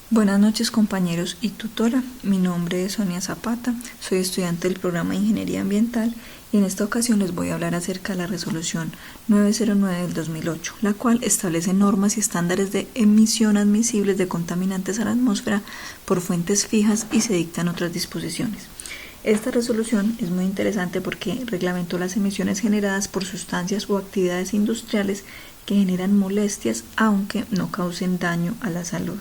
Buenas noches compañeros y tutora, mi nombre es Sonia Zapata, soy estudiante del programa de Ingeniería Ambiental y en esta ocasión les voy a hablar acerca de la resolución 909 del 2008, la cual establece normas y estándares de emisión admisibles de contaminantes a la atmósfera por fuentes fijas y se dictan otras disposiciones. Esta resolución es muy interesante porque reglamentó las emisiones generadas por sustancias o actividades industriales que generan molestias aunque no causen daño a la salud.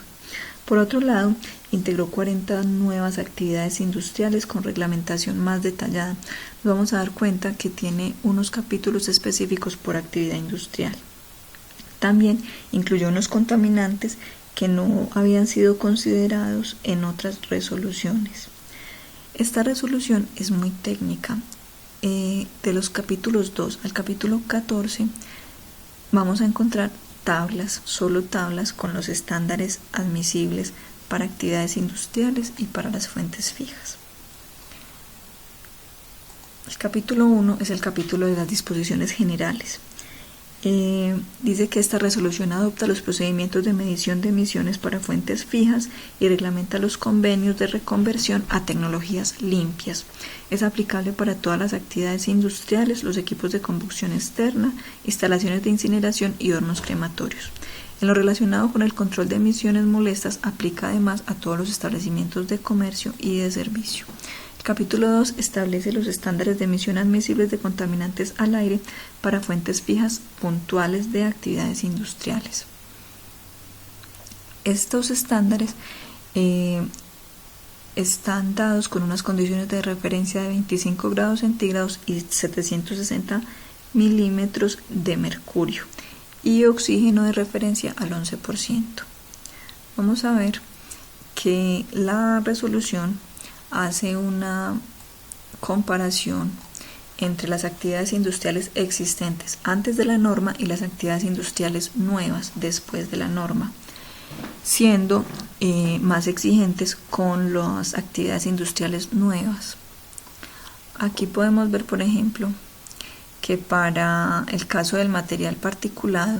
Por otro lado, integró 40 nuevas actividades industriales con reglamentación más detallada. Nos vamos a dar cuenta que tiene unos capítulos específicos por actividad industrial. También incluyó unos contaminantes que no habían sido considerados en otras resoluciones. Esta resolución es muy técnica. De los capítulos 2 al capítulo 14 vamos a encontrar solo tablas con los estándares admisibles para actividades industriales y para las fuentes fijas. El capítulo 1 es el capítulo de las disposiciones generales. Dice que esta resolución adopta los procedimientos de medición de emisiones para fuentes fijas y reglamenta los convenios de reconversión a tecnologías limpias. Es aplicable para todas las actividades industriales, los equipos de combustión externa, instalaciones de incineración y hornos crematorios. En lo relacionado con el control de emisiones molestas, aplica además a todos los establecimientos de comercio y de servicio. Capítulo 2 establece los estándares de emisión admisibles de contaminantes al aire para fuentes fijas puntuales de actividades industriales. Estos estándares están dados con unas condiciones de referencia de 25 grados centígrados y 760 milímetros de mercurio y oxígeno de referencia al 11%. Vamos a ver que la resolución hace una comparación entre las actividades industriales existentes antes de la norma y las actividades industriales nuevas después de la norma, siendo más exigentes con las actividades industriales nuevas. Aquí podemos ver, por ejemplo, que para el caso del material particulado,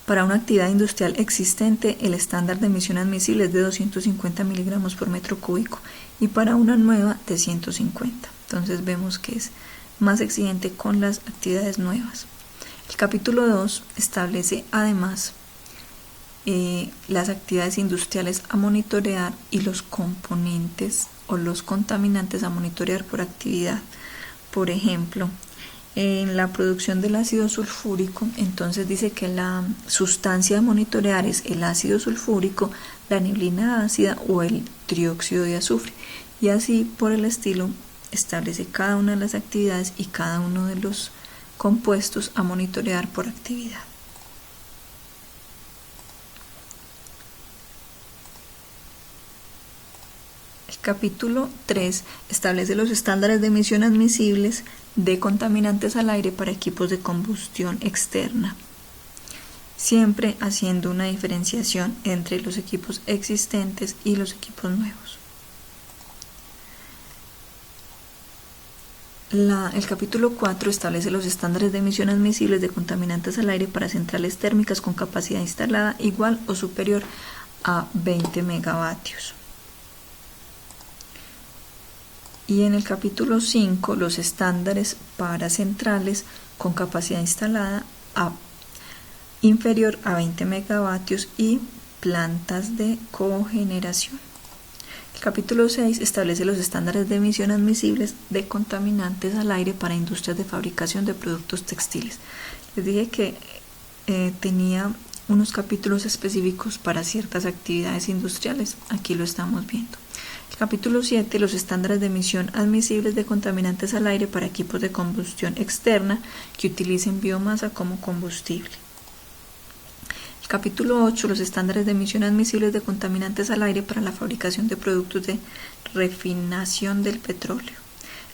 para una actividad industrial existente, el estándar de emisión admisible es de 250 miligramos por metro cúbico y para una nueva de 150. Entonces vemos que es más exigente con las actividades nuevas. El capítulo 2 establece además las actividades industriales a monitorear y los componentes o los contaminantes a monitorear por actividad. Por ejemplo, en la producción del ácido sulfúrico, entonces dice que la sustancia a monitorear es el ácido sulfúrico, la neblina ácida o el trióxido de azufre. Y así por el estilo establece cada una de las actividades y cada uno de los compuestos a monitorear por actividad. El capítulo 3 establece los estándares de emisión admisibles de contaminantes al aire para equipos de combustión externa, siempre haciendo una diferenciación entre los equipos existentes y los equipos nuevos. El capítulo 4 establece los estándares de emisión admisibles de contaminantes al aire para centrales térmicas con capacidad instalada igual o superior a 20 megavatios. Y en el capítulo 5, los estándares para centrales con capacidad instalada inferior a 20 megavatios y plantas de cogeneración. El capítulo 6 establece los estándares de emisión admisibles de contaminantes al aire para industrias de fabricación de productos textiles. Les dije que tenía unos capítulos específicos para ciertas actividades industriales. Aquí lo estamos viendo. El capítulo 7, los estándares de emisión admisibles de contaminantes al aire para equipos de combustión externa que utilicen biomasa como combustible. El capítulo 8, los estándares de emisión admisibles de contaminantes al aire para la fabricación de productos de refinación del petróleo.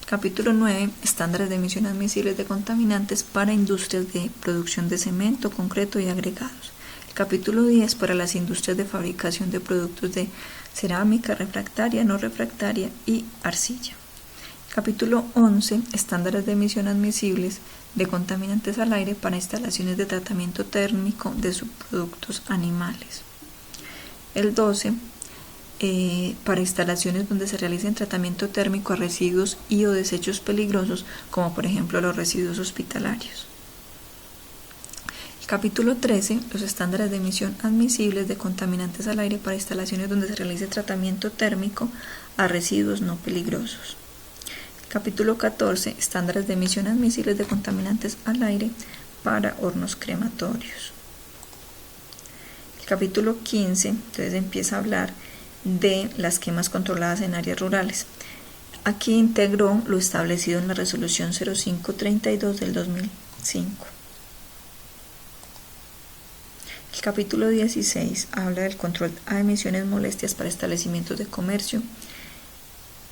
El capítulo 9, estándares de emisión admisibles de contaminantes para industrias de producción de cemento, concreto y agregados. El capítulo 10, para las industrias de fabricación de productos de cerámica, refractaria, no refractaria y arcilla. Capítulo 11. Estándares de emisión admisibles de contaminantes al aire para instalaciones de tratamiento térmico de subproductos animales. El 12, para instalaciones donde se realice tratamiento térmico a residuos y o desechos peligrosos, como por ejemplo los residuos hospitalarios. El capítulo 13, los estándares de emisión admisibles de contaminantes al aire para instalaciones donde se realice tratamiento térmico a residuos no peligrosos. El capítulo 14, estándares de emisión admisibles de contaminantes al aire para hornos crematorios. El capítulo 15, entonces empieza a hablar de las quemas controladas en áreas rurales. Aquí integró lo establecido en la resolución 0532 del 2005. El capítulo 16 habla del control a emisiones molestias para establecimientos de comercio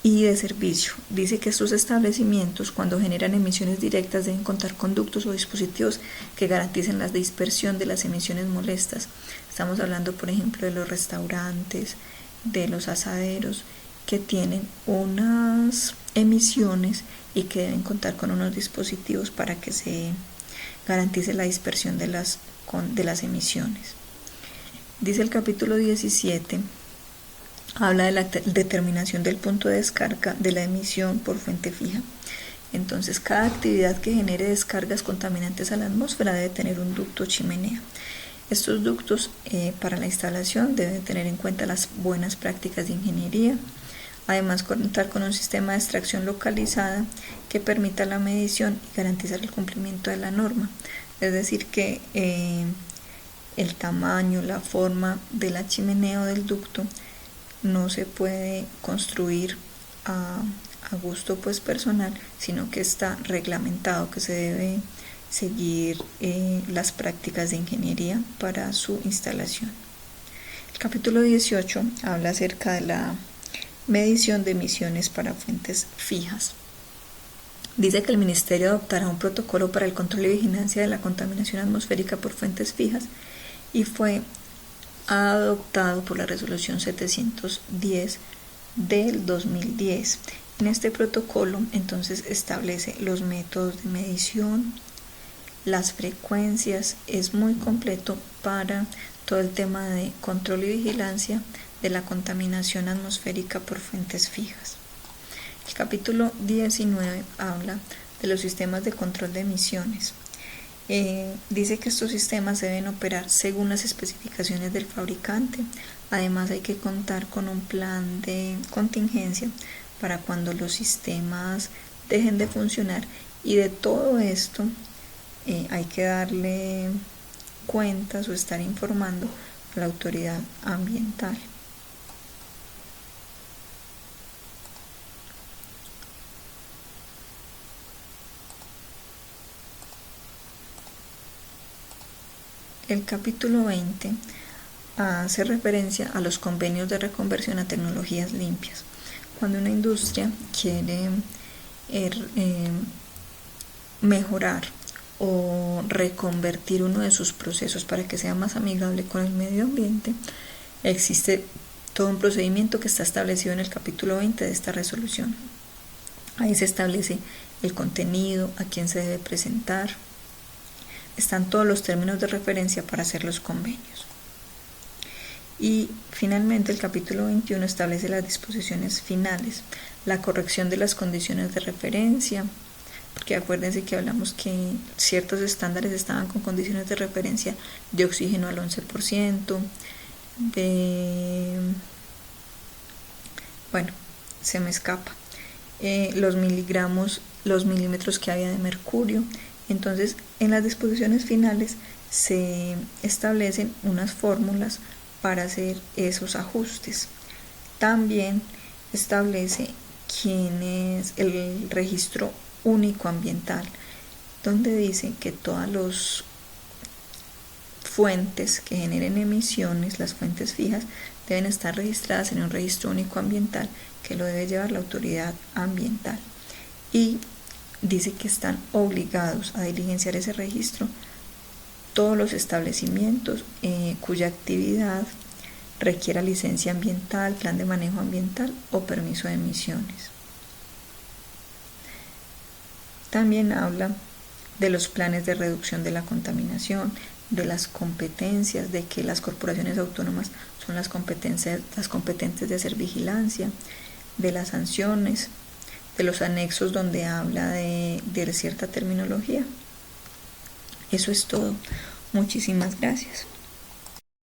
y de servicio. Dice que estos establecimientos, cuando generan emisiones directas, deben contar con ductos o dispositivos que garanticen la dispersión de las emisiones molestas. Estamos hablando, por ejemplo, de los restaurantes, de los asaderos, que tienen unas emisiones y que deben contar con unos dispositivos para que se garantice la dispersión de las emisiones. Dice el capítulo 17, habla de la determinación del punto de descarga de la emisión por fuente fija. Entonces, cada actividad que genere descargas contaminantes a la atmósfera debe tener un ducto o chimenea. Estos ductos para la instalación deben tener en cuenta las buenas prácticas de ingeniería, además contar con un sistema de extracción localizada que permita la medición y garantizar el cumplimiento de la norma. Es decir, que el tamaño, la forma de la chimenea o del ducto no se puede construir a gusto pues personal, sino que está reglamentado, que se debe seguir las prácticas de ingeniería para su instalación. El capítulo 18 habla acerca de la medición de emisiones para fuentes fijas. Dice que el Ministerio adoptará un protocolo para el control y vigilancia de la contaminación atmosférica por fuentes fijas y fue adoptado por la resolución 710 del 2010. En este protocolo entonces establece los métodos de medición, las frecuencias, es muy completo para todo el tema de control y vigilancia de la contaminación atmosférica por fuentes fijas. El capítulo 19 habla de los sistemas de control de emisiones. Dice que estos sistemas deben operar según las especificaciones del fabricante. Además, hay que contar con un plan de contingencia para cuando los sistemas dejen de funcionar, y de todo esto hay que darle cuentas o estar informando a la autoridad ambiental. El capítulo 20 hace referencia a los convenios de reconversión a tecnologías limpias. Cuando una industria quiere mejorar o reconvertir uno de sus procesos para que sea más amigable con el medio ambiente, existe todo un procedimiento que está establecido en el capítulo 20 de esta resolución. Ahí se establece el contenido, a quién se debe presentar. Están todos los términos de referencia para hacer los convenios. Y finalmente el capítulo 21 establece las disposiciones finales, la corrección de las condiciones de referencia, porque acuérdense que hablamos que ciertos estándares estaban con condiciones de referencia de oxígeno al 11%, se me escapa, los milímetros que había de mercurio. Entonces, en las disposiciones finales se establecen unas fórmulas para hacer esos ajustes. También establece quién es el registro único ambiental, donde dice que todas las fuentes que generen emisiones, las fuentes fijas, deben estar registradas en un registro único ambiental que lo debe llevar la autoridad ambiental. Y dice que están obligados a diligenciar ese registro todos los establecimientos cuya actividad requiera licencia ambiental, plan de manejo ambiental o permiso de emisiones. También habla de los planes de reducción de la contaminación, de las competencias, de que las corporaciones autónomas son las competentes de hacer vigilancia, de las sanciones, de los anexos donde habla de cierta terminología. Eso es todo. Muchísimas gracias.